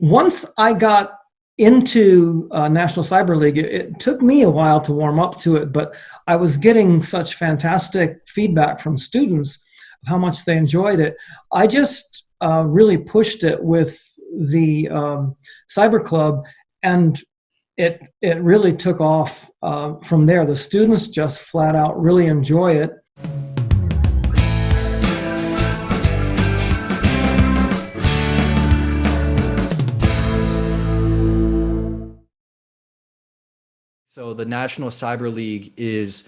once I got into National Cyber League, it took me a while to warm up to it, but I was getting such fantastic feedback from students of how much they enjoyed it. I just really pushed it with the Cyber Club, and it really took off from there. The students just flat out really enjoy it. So the National Cyber League is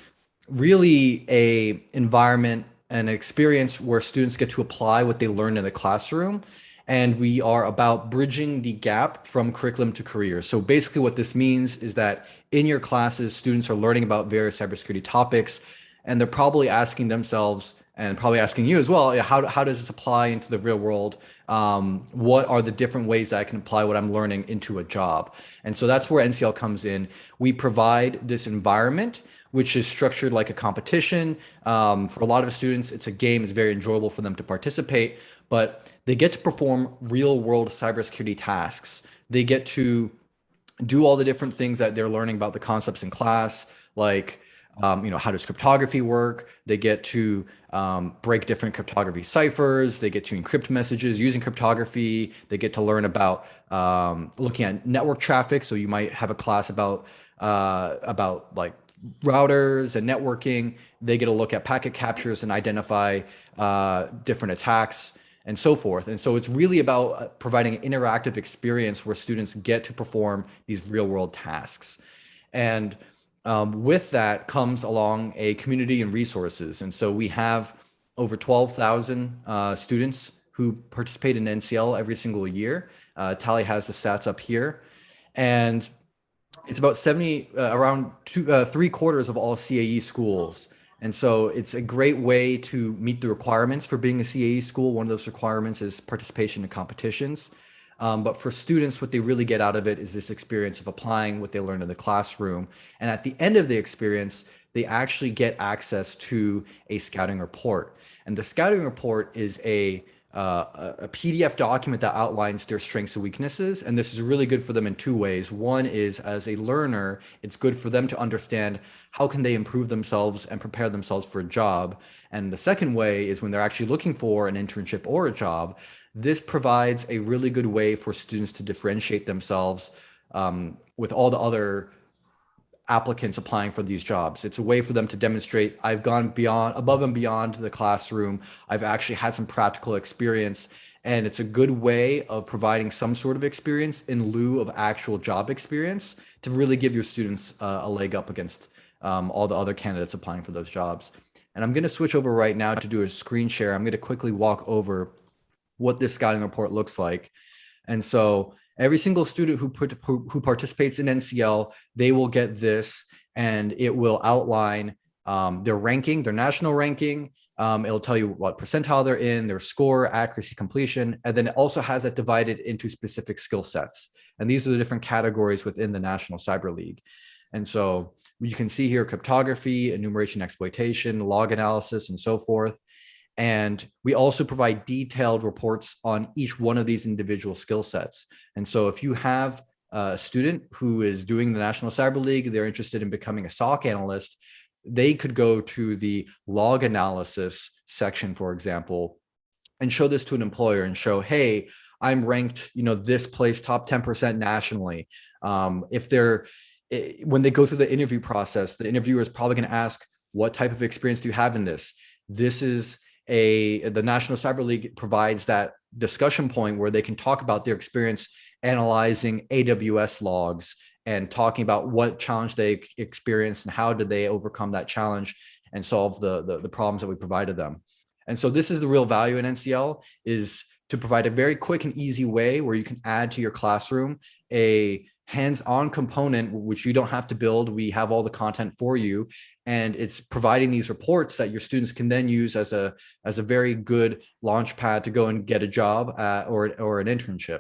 really a environment and an experience where students get to apply what they learned in the classroom. And we are about bridging the gap from curriculum to career. So basically what this means is that in your classes, students are learning about various cybersecurity topics, and they're probably asking themselves, and probably asking you as well, how does this apply into the real world? What are the different ways that I can apply what I'm learning into a job? And so that's where NCL comes in. We provide this environment which is structured like a competition. For a lot of students, it's a game. It's very enjoyable for them to participate, but they get to perform real world cybersecurity tasks. They get to do all the different things that they're learning about the concepts in class, like how does cryptography work? They get to break different cryptography ciphers. They get to encrypt messages using cryptography. They get to learn about looking at network traffic. So you might have a class about like routers and networking. They get to look at packet captures and identify different attacks and so forth. And so it's really about providing an interactive experience where students get to perform these real world tasks. And with that comes along a community and resources. And so we have over 12,000 students who participate in NCL every single year. Tally has the stats up here. And it's about around 3/4 of all CAE schools. And so it's a great way to meet the requirements for being a CAE school. One of those requirements is participation in competitions. But for students, what they really get out of it is this experience of applying what they learned in the classroom. And at the end of the experience, they actually get access to a scouting report. And the scouting report is a PDF document that outlines their strengths and weaknesses. And this is really good for them in two ways. One is, as a learner, it's good for them to understand how can they improve themselves and prepare themselves for a job. And the second way is when they're actually looking for an internship or a job, this provides a really good way for students to differentiate themselves with all the other applicants applying for these jobs. It's a way for them to demonstrate, I've gone above and beyond the classroom. I've actually had some practical experience, and it's a good way of providing some sort of experience in lieu of actual job experience to really give your students a leg up against all the other candidates applying for those jobs. And I'm going to switch over right now to do a screen share. I'm going to quickly walk over what this scouting report looks like. And so every single student who participates in NCL, they will get this, and it will outline their ranking, their national ranking. It'll tell you what percentile they're in, their score, accuracy, completion, and then it also has that divided into specific skill sets. And these are the different categories within the National Cyber League. And so you can see here cryptography, enumeration, exploitation, log analysis, and so forth. And we also provide detailed reports on each one of these individual skill sets. And so if you have a student who is doing the National Cyber League, they're interested in becoming a SOC analyst, they could go to the log analysis section, for example, and show this to an employer and show, hey, I'm ranked, this place, top 10% nationally. When they go through the interview process, the interviewer is probably going to ask, what type of experience do you have in this? This is the National Cyber League provides that discussion point where they can talk about their experience analyzing AWS logs and talking about what challenge they experienced and how did they overcome that challenge and solve the problems that we provided them. And so this is the real value in NCL, is to provide a very quick and easy way where you can add to your classroom a hands-on component, which you don't have to build. We have all the content for you, and it's providing these reports that your students can then use as a very good launch pad to go and get a job or an internship.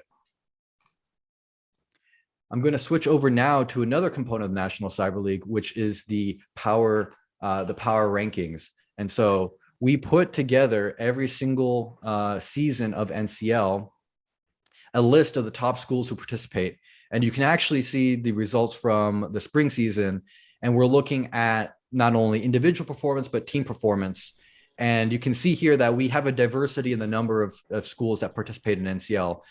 I'm going to switch over now to another component of the National Cyber League, which is the power rankings. And so we put together every single season of NCL a list of the top schools who participate. And you can actually see the results from the spring season. And we're looking at not only individual performance, but team performance. And you can see here that we have a diversity in the number of schools that participate in NCL.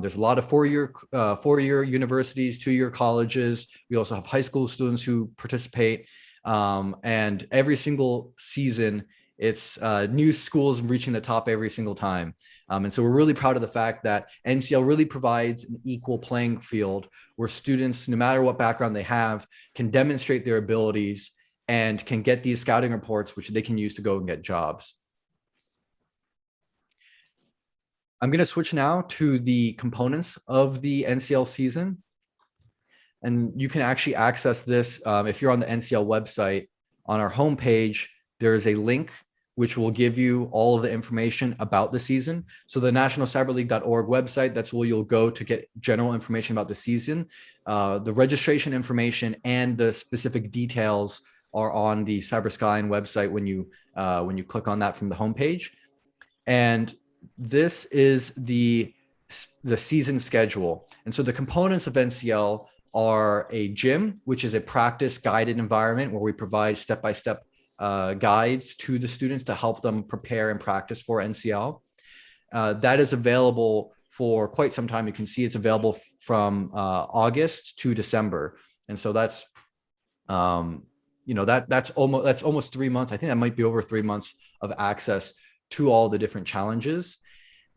There's a lot of four-year universities, two-year colleges. We also have high school students who participate. And every single season, it's new schools reaching the top every single time. And so we're really proud of the fact that NCL really provides an equal playing field where students, no matter what background they have, can demonstrate their abilities and can get these scouting reports, which they can use to go and get jobs. I'm going to switch now to the components of the NCL season. And you can actually access this if you're on the NCL website. On our homepage, there is a link which will give you all of the information about the season. So the nationalcyberleague.org website, that's where you'll go to get general information about the season. The registration information and the specific details are on the Cyber Skyline website when you click on that from the homepage. And this is the season schedule. And so the components of NCL are a gym, which is a practice guided environment where we provide step-by-step guides to the students to help them prepare and practice for NCL. That is available for quite some time. You can see it's available from August to December. And so that's, that's almost 3 months. I think that might be over 3 months of access to all the different challenges.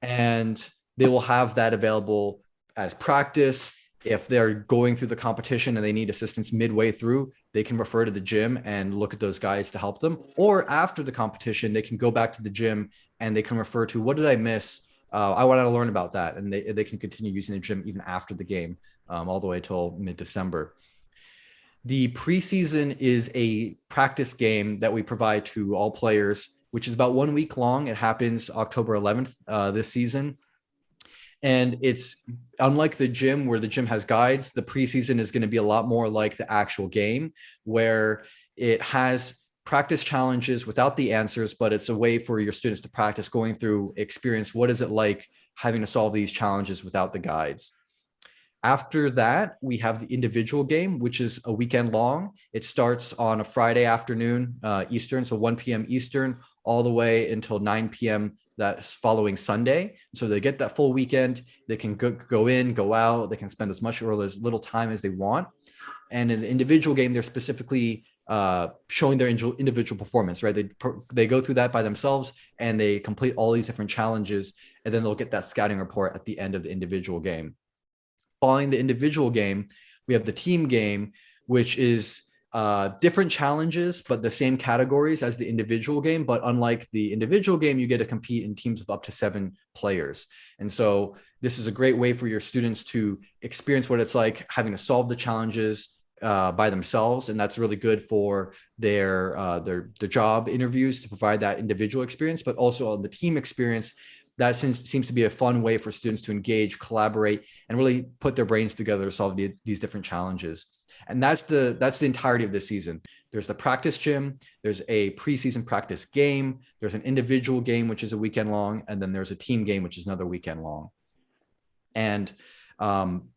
And they will have that available as practice. If they're going through the competition and they need assistance midway through, they can refer to the gym and look at those guides to help them. Or after the competition, they can go back to the gym and they can refer to, what did I miss? I want to learn about that. And they can continue using the gym even after the game, all the way till mid-December. The preseason is a practice game that we provide to all players, which is about 1 week long. It happens October 11th this season. And it's unlike the gym, where the gym has guides. The preseason is going to be a lot more like the actual game, where it has practice challenges without the answers, but it's a way for your students to practice going through experience. What is it like having to solve these challenges without the guides? After that, we have the individual game, which is a weekend long. It starts on a Friday afternoon Eastern, so 1 p.m. Eastern, all the way until 9 p.m. that following Sunday. So they get that full weekend. They can go in, go out. They can spend as much or as little time as they want. And in the individual game, they're specifically showing their individual performance, right? They go through that by themselves and they complete all these different challenges, and then they'll get that scouting report at the end of the individual game. Following the individual game, we have the team game, which is different challenges, but the same categories as the individual game. But unlike the individual game, you get to compete in teams of up to 7 players. And so this is a great way for your students to experience what it's like having to solve the challenges by themselves. And that's really good for their job interviews to provide that individual experience, but also on the team experience. That seems to be a fun way for students to engage, collaborate, and really put their brains together to solve these different challenges. And that's the entirety of this season. There's the practice gym, there's a preseason practice game, there's an individual game, which is a weekend long, and then there's a team game, which is another weekend long. And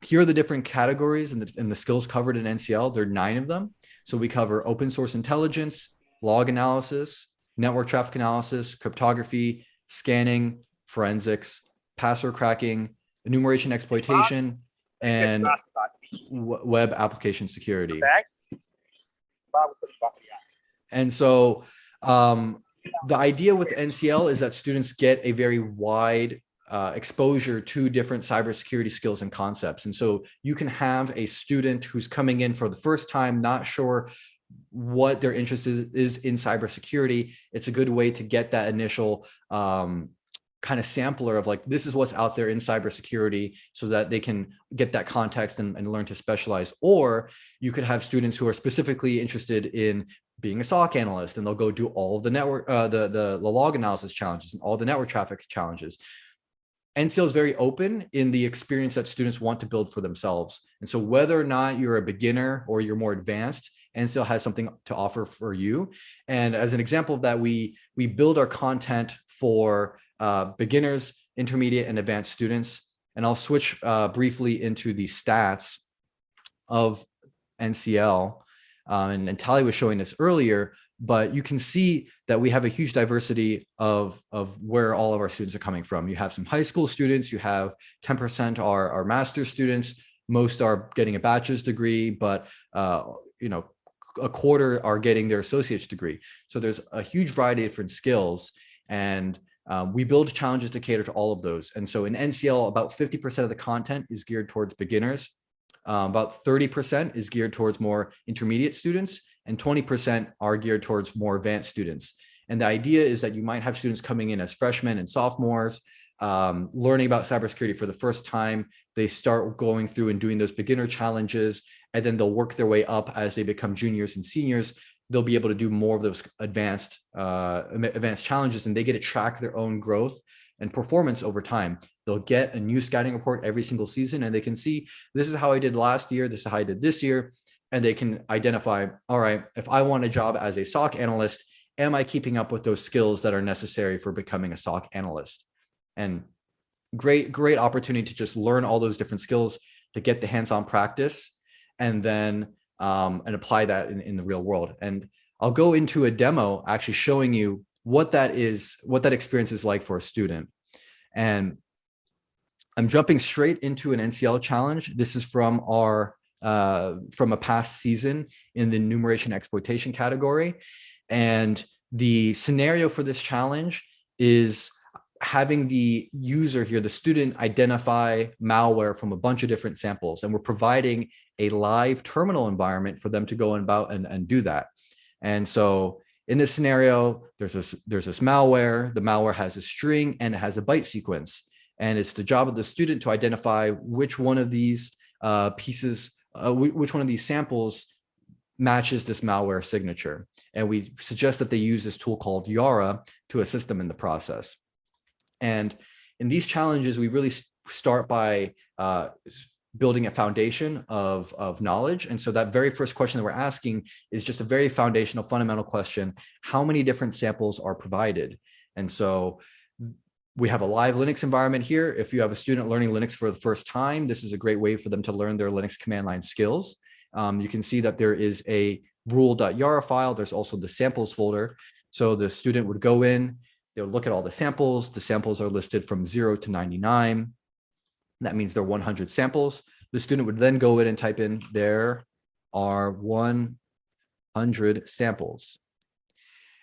here are the different categories and the skills covered in NCL. There are 9 of them. So we cover open source intelligence, log analysis, network traffic analysis, cryptography, scanning, forensics, password cracking, enumeration exploitation, and web application security. And so the idea with NCL is that students get a very wide exposure to different cybersecurity skills and concepts. And so you can have a student who's coming in for the first time, not sure what their interest is in cybersecurity. It's a good way to get that initial kind of sampler of like, this is what's out there in cybersecurity, so that they can get that context and learn to specialize. Or you could have students who are specifically interested in being a SOC analyst, and they'll go do all of the network, the log analysis challenges and all the network traffic challenges. NCL is very open in the experience that students want to build for themselves. And so whether or not you're a beginner or you're more advanced, NCL has something to offer for you. And as an example of that, we build our content for beginners, intermediate, and advanced students. And I'll switch briefly into the stats of NCL. And Tali was showing this earlier, but you can see that we have a huge diversity of where all of our students are coming from. You have some high school students, you have 10% are master's students, most are getting a bachelor's degree, but you know, a quarter are getting their associate's degree. So there's a huge variety of different skills, and we build challenges to cater to all of those. And so in NCL, about 50% of the content is geared towards beginners. About 30% is geared towards more intermediate students, and 20% are geared towards more advanced students. And the idea is that you might have students coming in as freshmen and sophomores, learning about cybersecurity for the first time. They start going through and doing those beginner challenges, and then they'll work their way up as they become juniors and seniors. They'll be able to do more of those advanced challenges, and they get to track their own growth and performance over time. They'll get a new scouting report every single season, and they can see, this is how I did last year, this is how I did this year, and they can identify, all right, if I want a job as a SOC analyst, am I keeping up with those skills that are necessary for becoming a SOC analyst? And great opportunity to just learn all those different skills, to get the hands-on practice, and then and apply that in the real world. And I'll go into a demo actually showing you what that experience is like for a student. And I'm jumping straight into an NCL challenge. This is from a past season in the enumeration exploitation category. And the scenario for this challenge is having the user here, the student, identify malware from a bunch of different samples. And we're providing a live terminal environment for them to go about and do that. And so in this scenario, there's this malware. The malware has a string and it has a byte sequence. And it's the job of the student to identify which one of these which one of these samples matches this malware signature. And we suggest that they use this tool called Yara to assist them in the process. And in these challenges, we really start by building a foundation of knowledge. And so that very first question that we're asking is just a very foundational, fundamental question. How many different samples are provided? And so we have a live Linux environment here. If you have a student learning Linux for the first time, this is a great way for them to learn their Linux command line skills. You can see that there is a rule.yara file. There's also the samples folder. So the student would go in, they'll look at all the samples. The samples are listed from 0 to 99. That means there are 100 samples. The student would then go in and type in, there are 100 samples.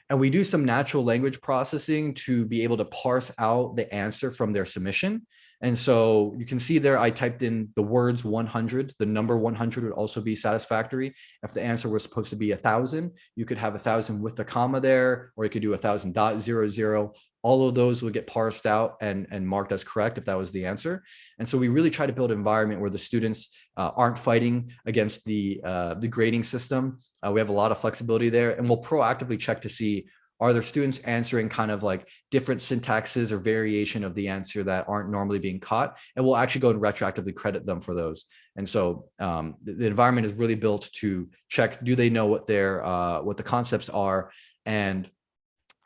And we do some natural language processing to be able to parse out the answer from their submission. And so you can see there, I typed in the words 100. The number 100 would also be satisfactory. If the answer was supposed to be 1,000, you could have 1,000 with the comma there, or you could do 1,000.00. All of those would get parsed out and marked as correct if that was the answer. And so we really try to build an environment where the students aren't fighting against the grading system. We have a lot of flexibility there, and we'll proactively check to see, are there students answering kind of like different syntaxes or variation of the answer that aren't normally being caught? And we'll actually go and retroactively credit them for those. And so the environment is really built to check, do they know what the concepts are, and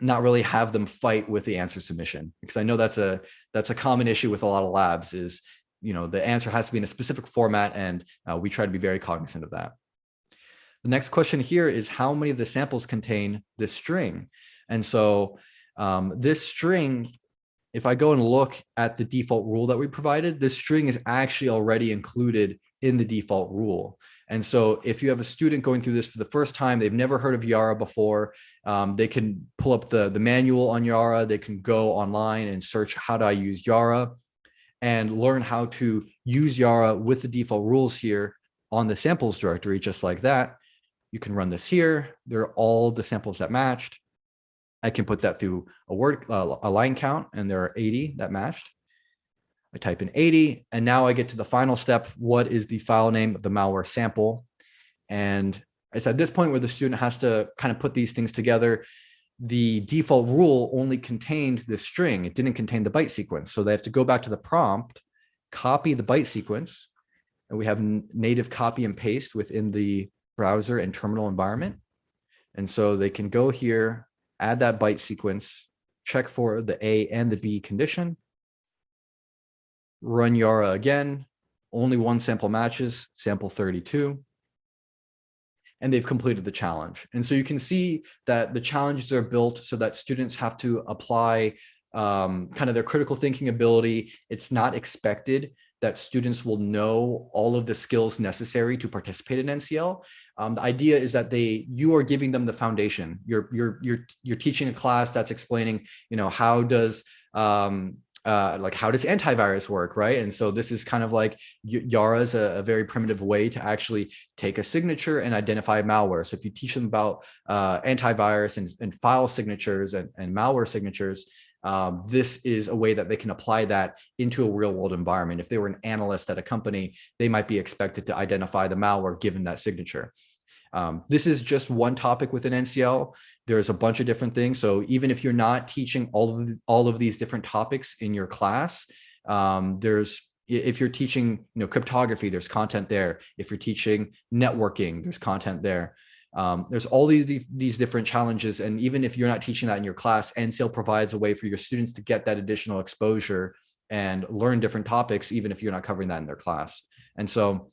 not really have them fight with the answer submission. Because I know that's a common issue with a lot of labs is, the answer has to be in a specific format, and we try to be very cognizant of that. The next question here is, how many of the samples contain this string? And so this string, if I go and look at the default rule that we provided, this string is actually already included in the default rule. And so if you have a student going through this for the first time, they've never heard of Yara before, they can pull up the manual on Yara, they can go online and search, how do I use Yara, and learn how to use Yara with the default rules here on the samples directory, just like that. You can run this here. There are all the samples that matched. I can put that through a line count, and there are 80 that matched. I type in 80, and now I get to the final step. What is the file name of the malware sample? And it's at this point where the student has to kind of put these things together. The default rule only contained this string. It didn't contain the byte sequence. So they have to go back to the prompt, copy the byte sequence, and we have native copy and paste within the browser and terminal environment. And so they can go here, add that byte sequence, check for the A and the B condition, run Yara again, only one sample matches, sample 32. And they've completed the challenge. And so you can see that the challenges are built so that students have to apply kind of their critical thinking ability. It's not expected that students will know all of the skills necessary to participate in NCL. The idea is that you are giving them the foundation. You're teaching a class that's explaining, how does how does antivirus work, right? And so this is kind of like Yara is a very primitive way to actually take a signature and identify malware. So if you teach them about antivirus and file signatures and malware signatures, this is a way that they can apply that into a real world environment. If they were an analyst at a company, they might be expected to identify the malware given that signature. This is just one topic within NCL. There's a bunch of different things. So even if you're not teaching all of these different topics in your class, if you're teaching cryptography, there's content there. If you're teaching networking, there's content there. There's all these different challenges. And even if you're not teaching that in your class, NCL provides a way for your students to get that additional exposure and learn different topics, even if you're not covering that in their class. And so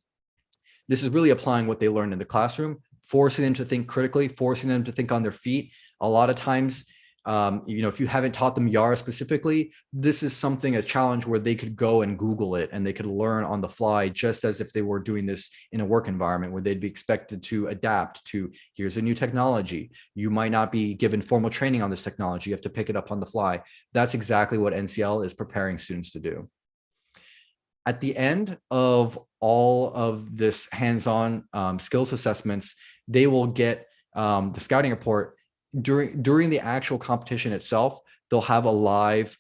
this is really applying what they learned in the classroom, forcing them to think critically, forcing them to think on their feet. A lot of times, if you haven't taught them Yara specifically, this is a challenge where they could go and Google it and they could learn on the fly, just as if they were doing this in a work environment where they'd be expected to adapt to, here's a new technology. You might not be given formal training on this technology. You have to pick it up on the fly. That's exactly what NCL is preparing students to do. At the end of all of this hands-on skills assessments, they will get the scouting report. During the actual competition itself, they'll have a live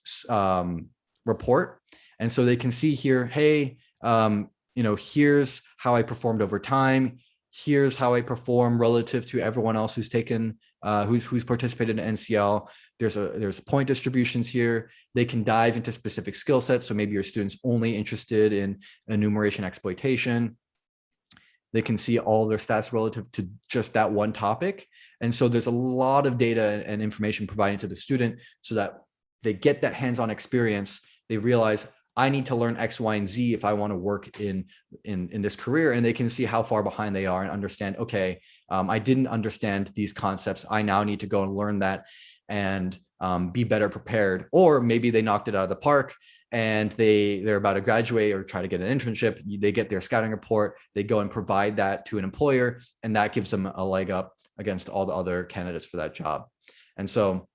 report. And so they can see here, hey, here's how I performed over time. Here's how I perform relative to everyone else who's taken, who's participated in NCL. There's point distributions here. They can dive into specific skill sets. So maybe your student's only interested in enumeration exploitation. They can see all their stats relative to just that one topic. And so there's a lot of data and information provided to the student so that they get that hands-on experience. They realize, I need to learn X, Y, and Z if I want to work in this career. And they can see how far behind they are and understand, okay, I didn't understand these concepts. I now need to go and learn that and be better prepared. Or maybe they knocked it out of the park and they're about to graduate or try to get an internship. They get their scouting report, they go and provide that to an employer, and that gives them a leg up against all the other candidates for that job. And so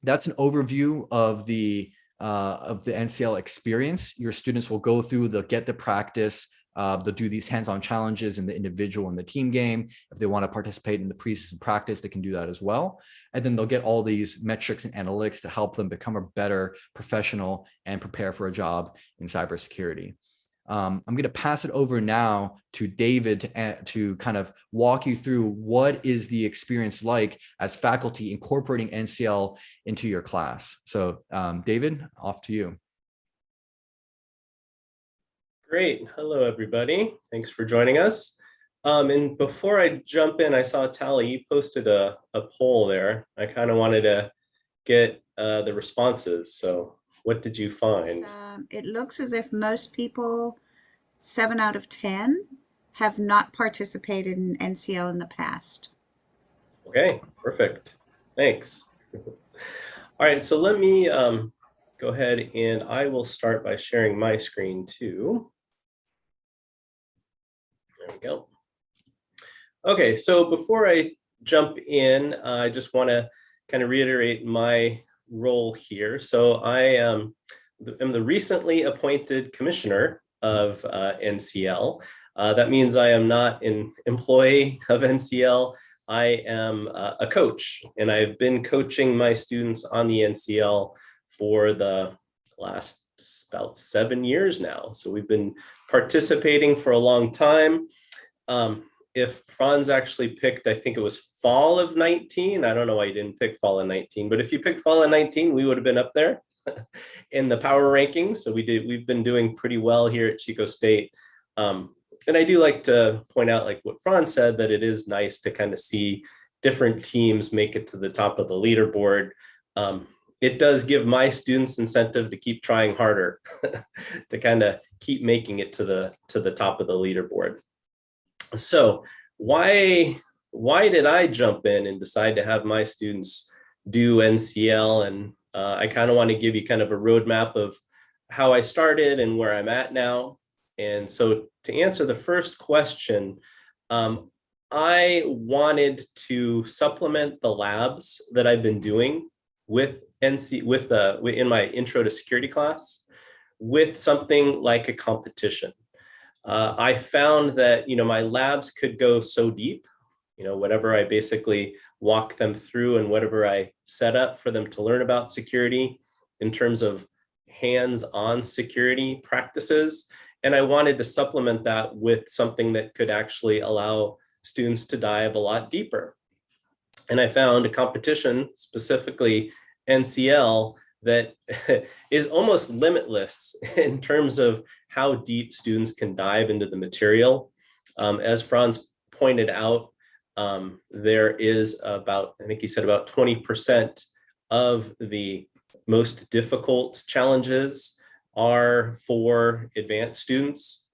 that's an overview of the NCL experience. Your students will go through, they'll get the practice, they'll do these hands-on challenges in the individual and the team game. If they want to participate in the pre-season practice, they can do that as well. And then they'll get all these metrics and analytics to help them become a better professional and prepare for a job in cybersecurity. I'm going to pass it over now to David to kind of walk you through what is the experience like as faculty incorporating NCL into your class. So David, off to you. Great. Hello, everybody. Thanks for joining us. And before I jump in, I saw Tally, you posted a poll there. I kind of wanted to get the responses. So what did you find? It looks as if most people, 7 out of 10, have not participated in NCL in the past. Okay, perfect. Thanks. All right, so let me go ahead and I will start by sharing my screen too. There we go. Okay, so before I jump in, I just want to kind of reiterate my role here. So I am the recently appointed commissioner of NCL. That means I am not an employee of NCL. I am a coach, and I've been coaching my students on the NCL for the last about 7 years now. So we've been participating for a long time. If Franz actually picked, I think it was fall of 19. I don't know why you didn't pick fall of 19, but if you picked fall of 19, we would have been up there in the power rankings. So we've been doing pretty well here at Chico State. And I do like to point out, like what Franz said, that it is nice to kind of see different teams make it to the top of the leaderboard. it does give my students incentive to keep trying harder to kind of keep making it to the top of the leaderboard. So why did I jump in and decide to have my students do NCL? And I kind of want to give you kind of a roadmap of how I started and where I'm at now. And so to answer the first question, I wanted to supplement the labs that I've been doing with in my intro to security class with something like a competition. I found that, my labs could go so deep, whatever I basically walk them through and whatever I set up for them to learn about security in terms of hands-on security practices. And I wanted to supplement that with something that could actually allow students to dive a lot deeper. And I found a competition, specifically NCL, that is almost limitless in terms of how deep students can dive into the material. As Franz pointed out, there is about, I think he said about 20% of the most difficult challenges are for advanced students.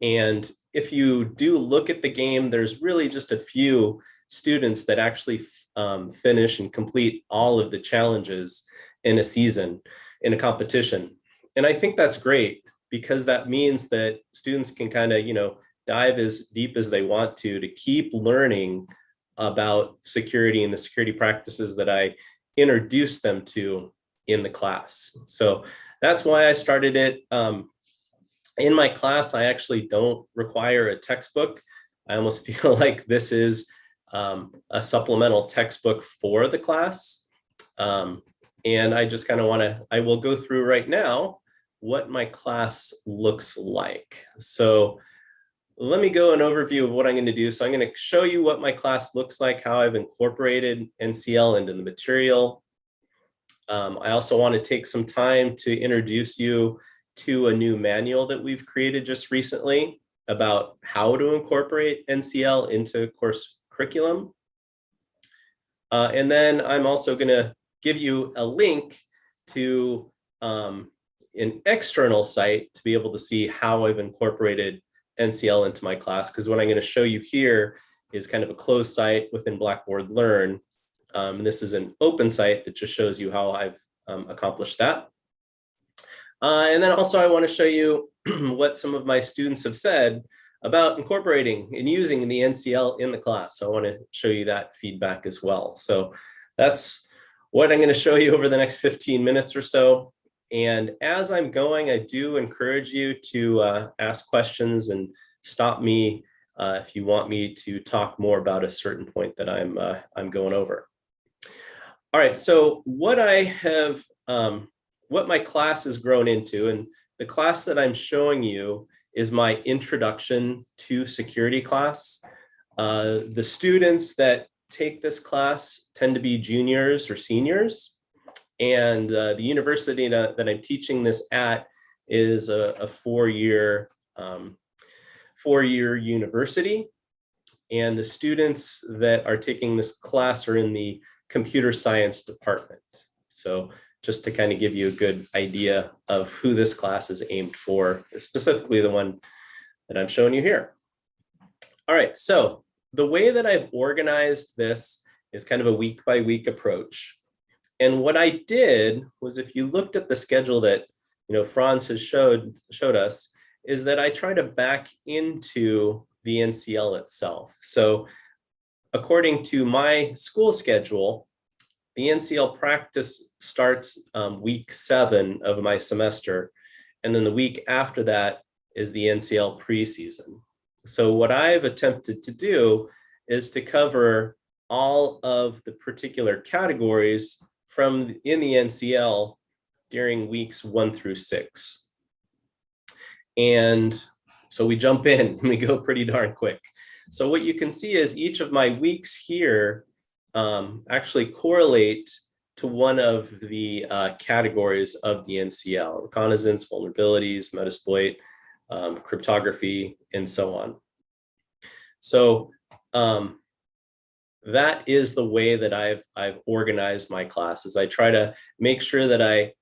And if you do look at the game, there's really just a few students that actually finish and complete all of the challenges in a season, in a competition. And I think that's great, because that means that students can kind of, dive as deep as they want to keep learning about security and the security practices that I introduce them to in the class. So that's why I started it. In my class, I actually don't require a textbook. I almost feel like this is a supplemental textbook for the class. And I just kind of I will go through right now what my class looks like. So let me go an overview of what I'm going to do. So I'm going to show you what my class looks like, how I've incorporated NCL into the material. I also want to take some time to introduce you to a new manual that we've created just recently about how to incorporate NCL into course curriculum. And then I'm also going to give you a link to an external site to be able to see how I've incorporated NCL into my class, because what I'm going to show you here is kind of a closed site within Blackboard Learn. And this is an open site that just shows you how I've accomplished that. And then also I want to show you what some of my students have said about incorporating and using the NCL in the class. So I want to show you that feedback as well. So that's what I'm going to show you over the next 15 minutes or so. And as I'm going, I do encourage you to ask questions and stop me if you want me to talk more about a certain point that I'm going over. All right, so what my class has grown into, and the class that I'm showing you is my introduction to security class. The students that take this class tend to be juniors or seniors. And the university that I'm teaching this at is a four-year university. And the students that are taking this class are in the computer science department. So just to kind of give you a good idea of who this class is aimed for, specifically the one that I'm showing you here. All right, so the way that I've organized this is kind of a week-by-week approach. And what I did was, if you looked at the schedule that Franz has showed us, is that I try to back into the NCL itself. So according to my school schedule, the NCL practice starts week 7 of my semester. And then the week after that is the NCL preseason. So what I've attempted to do is to cover all of the particular categories in the NCL during weeks 1 through 6. And so we jump in and we go pretty darn quick. So what you can see is each of my weeks here actually correlate to one of the categories of the NCL: reconnaissance, vulnerabilities, Metasploit, cryptography, and so on. So that is the way that I've organized my classes. I try to make sure that I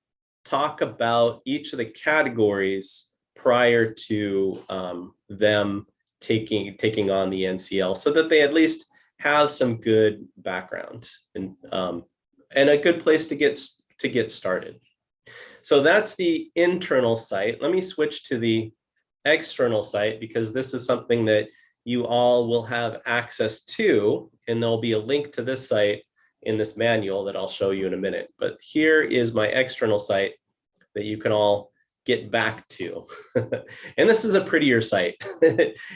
talk about each of the categories prior to them taking on the NCL, so that they at least have some good background and a good place to get started. So that's the internal site. Let me switch to the external site, because this is something that you all will have access to, and there'll be a link to this site in this manual that I'll show you in a minute. But here is my external site that you can all get back to. And this is a prettier site.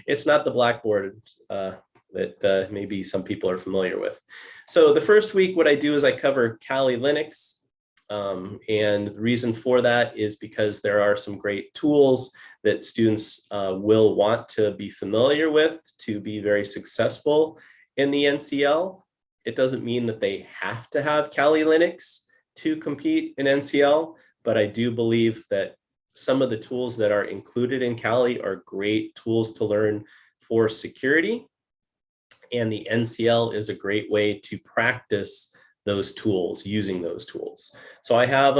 It's not the Blackboard that maybe some people are familiar with. So the first week, what I do is I cover Kali Linux. And the reason for that is because there are some great tools that students will want to be familiar with to be very successful in the NCL. It doesn't mean that they have to have Kali Linux to compete in NCL, but I do believe that some of the tools that are included in Kali are great tools to learn for security. And the NCL is a great way to practice those tools, using those tools. So I have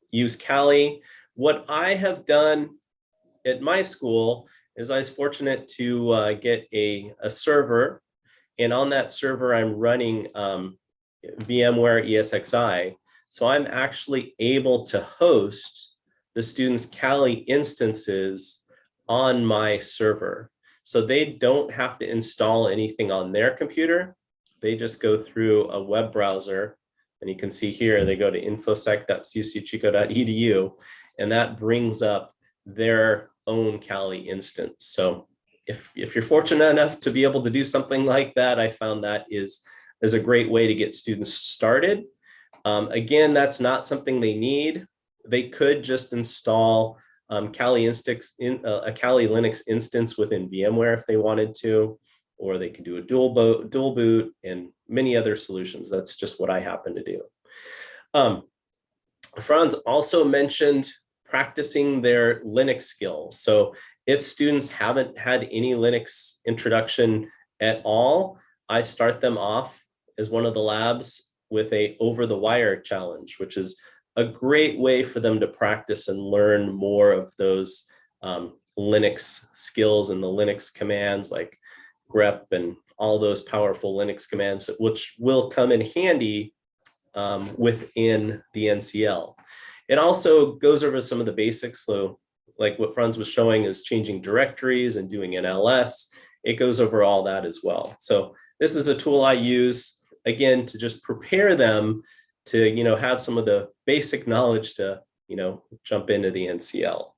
used Kali. What I have done at my school is I was fortunate to get a server, and on that server I'm running VMware ESXi. So I'm actually able to host the students' Kali instances on my server. So they don't have to install anything on their computer. They just go through a web browser, and you can see here, they go to infosec.cuchico.edu, and that brings up their own Kali instance. So if you're fortunate enough to be able to do something like that, I found that is a great way to get students started. Again, that's not something they need. They could just install Kali a Kali Linux instance within VMware if they wanted to, or they could do a dual boot and many other solutions. That's just what I happen to do. Franz also mentioned practicing their Linux skills. So if students haven't had any Linux introduction at all, I start them off as one of the labs with a over the wire challenge, which is a great way for them to practice and learn more of those Linux skills and the Linux commands like grep and all those powerful Linux commands, which will come in handy within the NCL. It also goes over some of the basics, so like what Franz was showing is changing directories and doing NLS. It goes over all that as well. So this is a tool I use, again, to just prepare them to have some of the basic knowledge to jump into the NCL.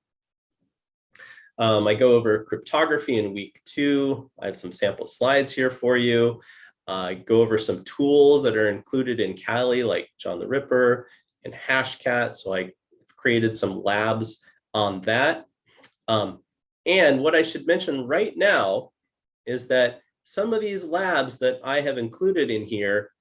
I go over cryptography in week 2. I have some sample slides here for you. I go over some tools that are included in Kali, like John the Ripper and Hashcat. So I created some labs on that. And what I should mention right now is that some of these labs that I have included in here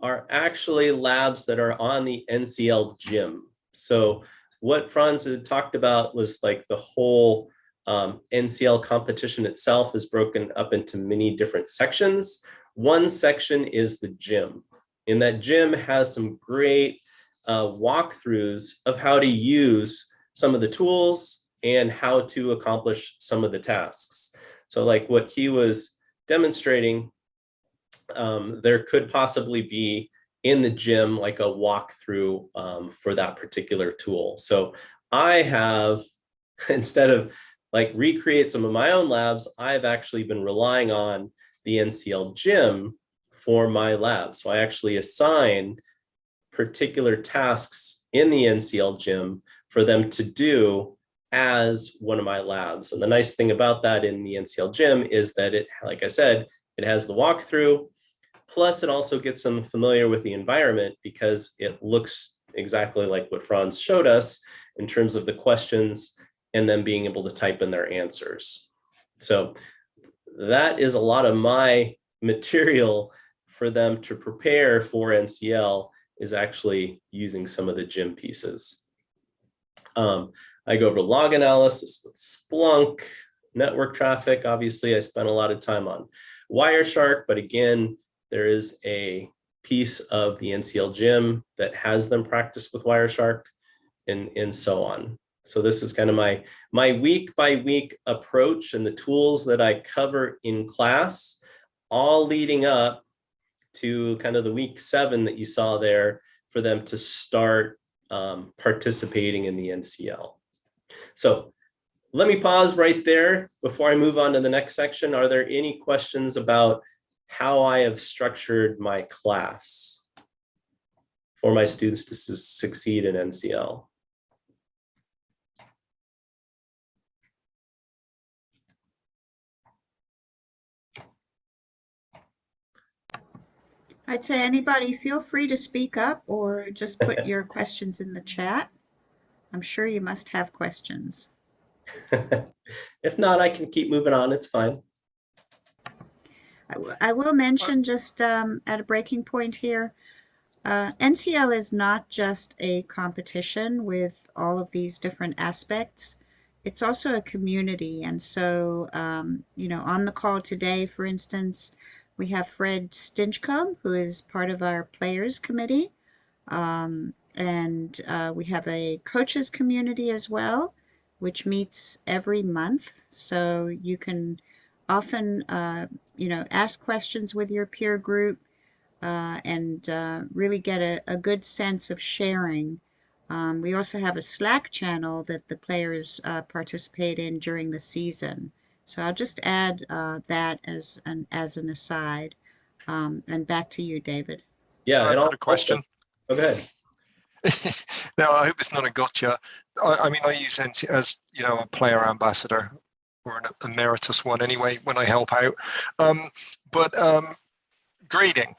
are actually labs that are on the NCL Gym. So what Franz had talked about was like the whole NCL competition itself is broken up into many different sections. One section is the gym, and that gym has some great walkthroughs of how to use some of the tools and how to accomplish some of the tasks. So like what he was demonstrating, there could possibly be in the gym like a walkthrough for that particular tool. So I have, instead of like recreate some of my own labs, I've actually been relying on the NCL Gym for my lab. So I actually assign particular tasks in the NCL Gym for them to do as one of my labs. And the nice thing about that in the NCL Gym is that it, like I said, it has the walkthrough, plus it also gets them familiar with the environment because it looks exactly like what Franz showed us in terms of the questions and then being able to type in their answers. So that is a lot of my material for them to prepare for NCL, is actually using some of the gym pieces. I go over log analysis with Splunk, network traffic. Obviously, I spent a lot of time on Wireshark, but again, there is a piece of the NCL Gym that has them practice with Wireshark, and so on. So this is kind of my week by week approach and the tools that I cover in class, all leading up to kind of the week 7 that you saw there for them to start participating in the NCL. So let me pause right there before I move on to the next section. Are there any questions about how I have structured my class for my students to succeed in NCL? I'd say anybody feel free to speak up or just put your questions in the chat. I'm sure you must have questions. If not, I can keep moving on. It's fine. I will mention just at a breaking point here, NCL is not just a competition with all of these different aspects. It's also a community. And so, you know, on the call today, for instance, we have Fred Stinchcomb, who is part of our players committee. And we have a coaches community as well, which meets every month. So you can often, you know, ask questions with your peer group and really get a good sense of sharing. We also have a Slack channel that the players participate in during the season. So I'll just add that as an aside. And back to you, David. Yeah, So I've got a question. Oh, go ahead. Now, I hope it's not a gotcha. I mean, I use NC as, you know, a player ambassador, or an emeritus one anyway, when I help out. Grading.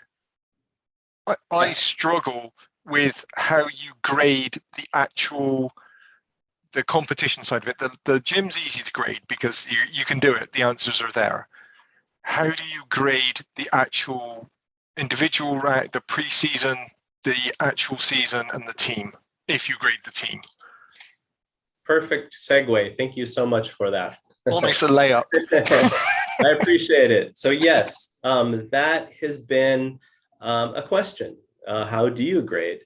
I struggle with how you grade the competition side of it. The gym's easy to grade because you can do it. The answers are there. How do you grade the actual individual, the pre-season, the actual season, and the team, if you grade the team? Perfect segue. Thank you so much for that. Almost a layup. I appreciate it. So yes, that has been a question. How do you grade?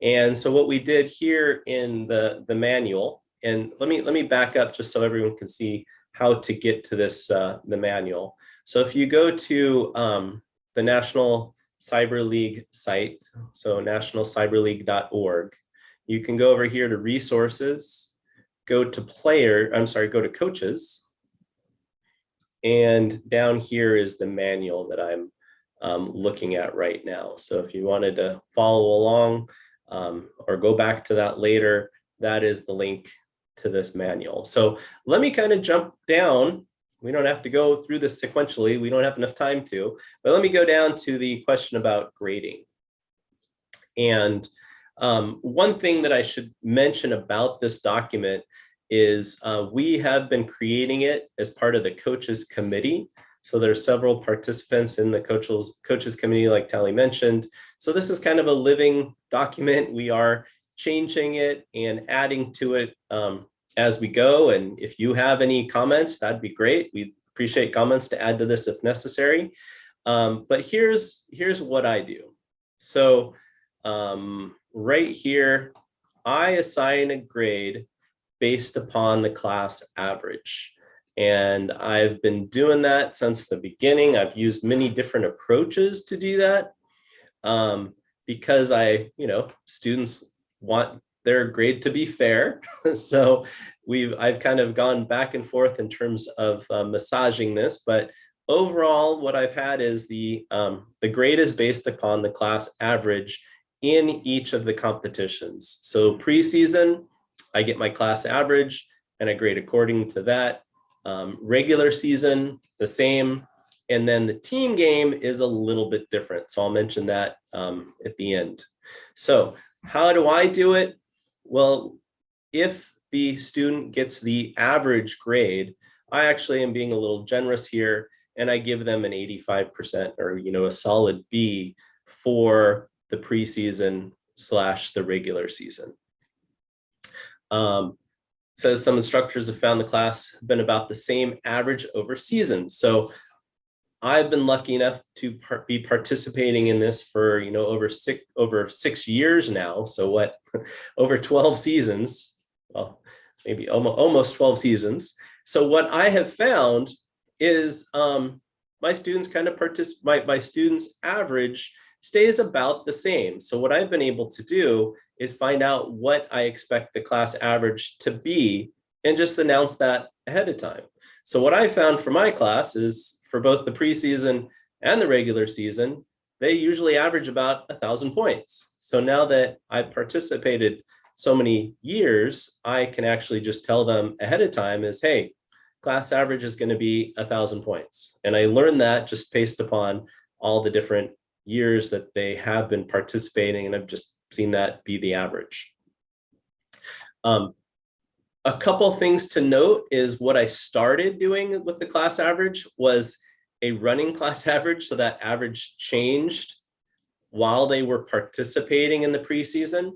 And so what we did here in the manual, and let me back up just so everyone can see how to get to this the manual. So if you go to the National Cyber League site, so nationalcyberleague.org, you can go over here to resources, go to coaches, and down here is the manual that I'm looking at right now. So if you wanted to follow along or go back to that later, that is the link to this manual. So let me kind of jump down. We don't have to go through this sequentially. We don't have enough time to, but let me go down to the question about grading. And one thing that I should mention about this document is we have been creating it as part of the coaches committee. So there are several participants in the coaches committee, like Tally mentioned. So this is kind of a living document. We are changing it and adding to it as we go. And if you have any comments, that'd be great. We appreciate comments to add to this if necessary. But here's what I do. So right here, I assign a grade based upon the class average. And I've been doing that since the beginning. I've used many different approaches to do that because students want their grade to be fair. So I've kind of gone back and forth in terms of massaging this, but overall what I've had is the grade is based upon the class average in each of the competitions. So preseason, I get my class average and I grade according to that. Regular season, the same. And then the team game is a little bit different. So I'll mention that at the end. So how do I do it? Well, if the student gets the average grade, I actually am being a little generous here and I give them an 85% or, a solid B for the preseason / the regular season. Says some instructors have found the class been about the same average over seasons. So I've been lucky enough to be participating in this for, over 6 years now. So what, over 12 seasons, well, maybe almost 12 seasons. So what I have found is my students kind of my students average stays about the same. So what I've been able to do is find out what I expect the class average to be and just announce that ahead of time. So what I found for my class is for both the preseason and the regular season, they usually average about 1,000 points. So now that I've participated so many years, I can actually just tell them ahead of time is, hey, class average is going to be 1,000 points. And I learned that just based upon all the different years that they have been participating, and I've just seen that be the average. A couple things to note is what I started doing with the class average was a running class average. So that average changed while they were participating in the preseason,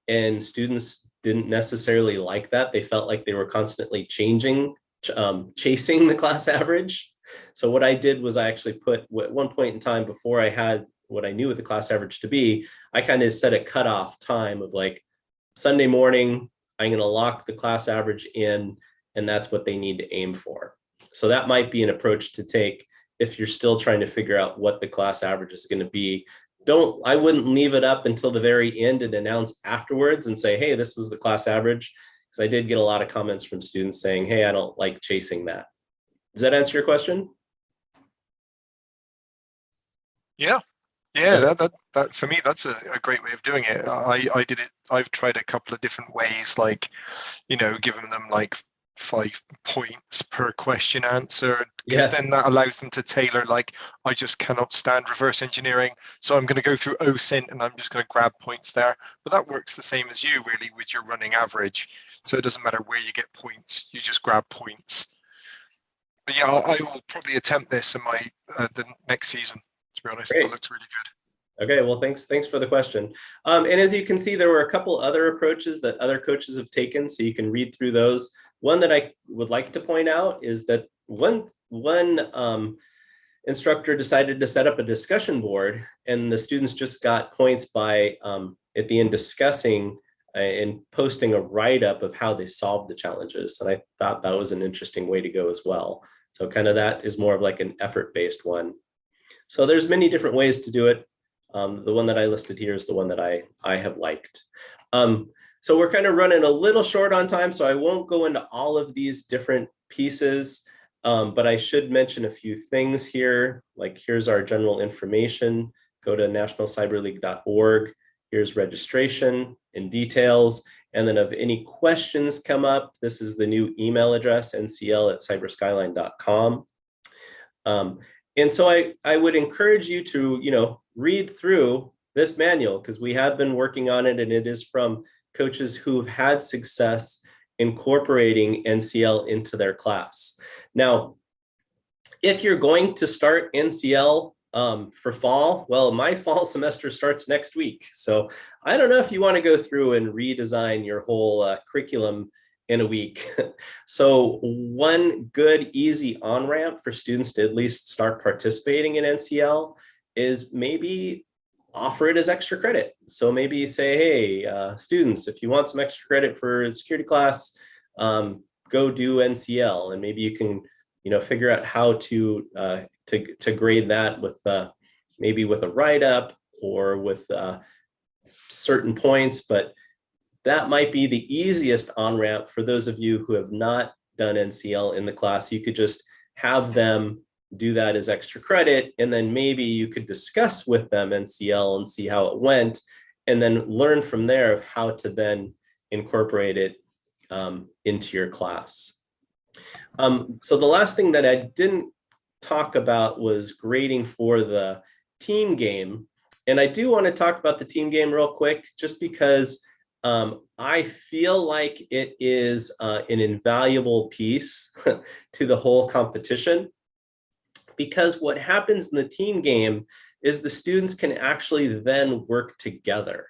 and students didn't necessarily like that. They felt like they were constantly chasing the class average. So what I did was I actually put, at one point in time before I had what I knew the class average to be, I kind of set a cutoff time of like Sunday morning, I'm going to lock the class average in, and that's what they need to aim for. So that might be an approach to take if you're still trying to figure out what the class average is going to be. I wouldn't leave it up until the very end and announce afterwards and say, hey, this was the class average. Because I did get a lot of comments from students saying, hey, I don't like chasing that. Does that answer your question? Yeah. Yeah, that for me, that's a great way of doing it. I did it. I've tried a couple of different ways, like, giving them like 5 points per question answered, because then that allows them to tailor, like, I just cannot stand reverse engineering, so I'm going to go through OSINT and I'm just going to grab points there. But that works the same as you really with your running average. So it doesn't matter where you get points, you just grab points. But yeah, I will probably attempt this in my the next season. To be honest, Great. That looks really good. Okay, well, thanks for the question. And as you can see, there were a couple other approaches that other coaches have taken, so you can read through those. One that I would like to point out is that one instructor decided to set up a discussion board, and the students just got points by at the end discussing and posting a write-up of how they solved the challenges. And I thought that was an interesting way to go as well. So kind of that is more of like an effort-based one. So there's many different ways to do it. The one that I listed here is the one that I have liked. So we're kind of running a little short on time, so I won't go into all of these different pieces, but I should mention a few things here. Like, here's our general information. Go to nationalcyberleague.org. Here's registration and details. And then if any questions come up, this is the new email address, ncl@cyberskyline.com. And so I would encourage you to, read through this manual, because we have been working on it, and it is from coaches who've had success incorporating NCL into their class. Now, if you're going to start NCL for fall, well, my fall semester starts next week. So I don't know if you want to go through and redesign your whole curriculum in a week. So one good, easy on-ramp for students to at least start participating in NCL is maybe offer it as extra credit. So maybe say, hey, students, if you want some extra credit for the security class, go do NCL, and maybe you can, figure out how to grade that with maybe with a write-up or with certain points. But that might be the easiest on-ramp for those of you who have not done NCL in the class. You could just have them do that as extra credit, and then maybe you could discuss with them NCL and see how it went, and then learn from there of how to then incorporate it into your class. So the last thing that I didn't talk about was grading for the team game. And I do want to talk about the team game real quick, just because I feel like it is an invaluable piece to the whole competition. Because what happens in the team game is the students can actually then work together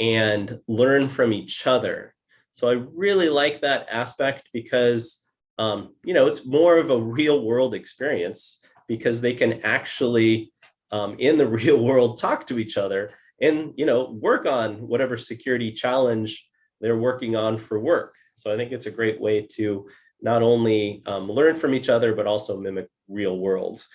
and learn from each other. So I really like that aspect because, it's more of a real world experience. because they can actually in the real world talk to each other and, you know, work on whatever security challenge they're working on for work. So I think it's a great way to not only learn from each other, but also mimic real worlds.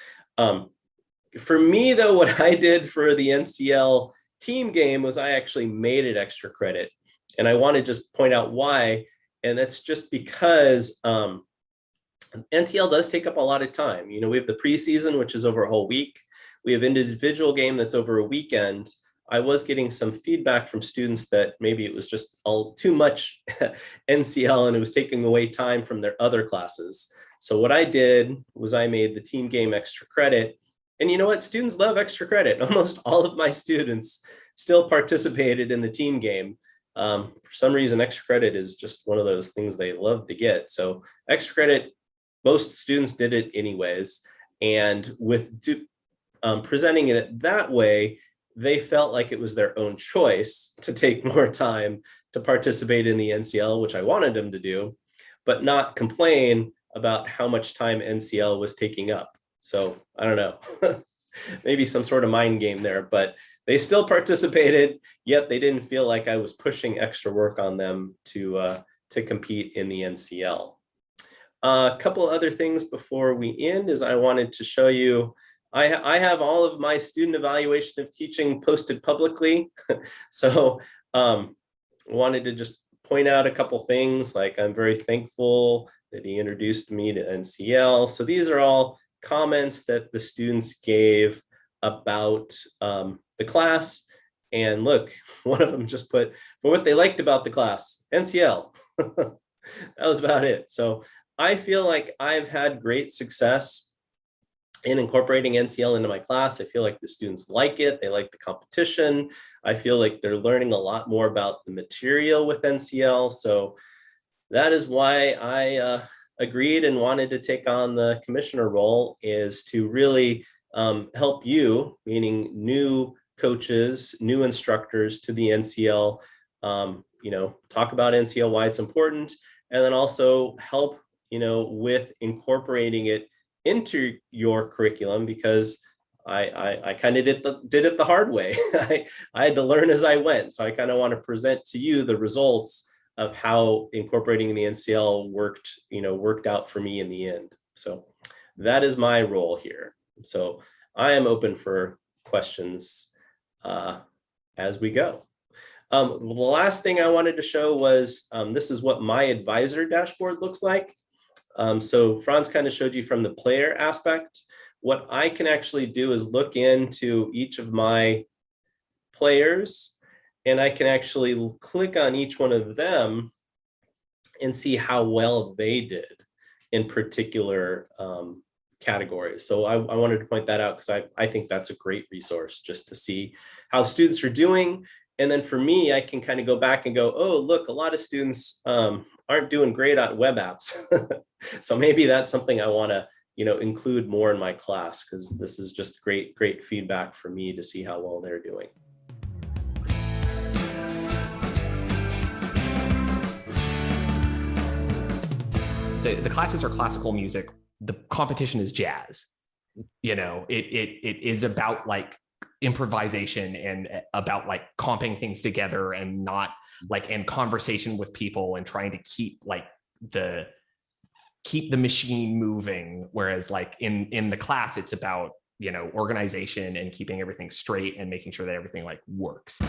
For me, though, what I did for the NCL team game was I actually made it extra credit. And I want to just point out why. And that's just because NCL does take up a lot of time. You know, we have the preseason, which is over a whole week. We have individual game that's over a weekend. I was getting some feedback from students that maybe it was just all too much NCL and it was taking away time from their other classes. So what I did was I made the team game extra credit. And you know what? Students love extra credit. Almost all of my students still participated in the team game. For some reason, extra credit is just one of those things they love to get. So extra credit, most students did it anyways. And with presenting it that way, they felt like it was their own choice to take more time to participate in the NCL, which I wanted them to do, but not complain about how much time NCL was taking up. So I don't know, maybe some sort of mind game there, but they still participated, yet they didn't feel like I was pushing extra work on them to compete in the NCL. A couple other things before we end is I wanted to show you, I have all of my student evaluation of teaching posted publicly. So wanted to just point out a couple things, like I'm very thankful that he introduced me to NCL. So these are all comments that the students gave about the class. And look, one of them just put, for what they liked about the class, NCL. That was about it. So I feel like I've had great success in incorporating NCL into my class. I feel like the students like it. They like the competition. I feel like they're learning a lot more about the material with NCL. So that is why I agreed and wanted to take on the commissioner role, is to really help you, meaning new coaches, new instructors to the NCL, you know, talk about NCL, why it's important, and then also help, you know, with incorporating it into your curriculum, because I kind of did it the hard way. I had to learn as I went. So I kind of want to present to you the results of how incorporating the NCL worked out for me in the end. So that is my role here. So I am open for questions as we go. The last thing I wanted to show was this is what my advisor dashboard looks like. So Franz kind of showed you from the player aspect. What I can actually do is look into each of my players, and I can actually click on each one of them and see how well they did in particular categories. So I wanted to point that out because I think that's a great resource just to see how students are doing. And then for me, I can kind of go back and go, oh, look, a lot of students aren't doing great at web apps. So maybe that's something I want to, you know, include more in my class, because this is just great feedback for me to see how well they're doing. The classes are classical music. The competition is jazz. You know, it is about like improvisation and about like comping things together and not like in conversation with people and trying to keep the machine moving. Whereas like in the class, it's about, you know, organization and keeping everything straight and making sure that everything like works.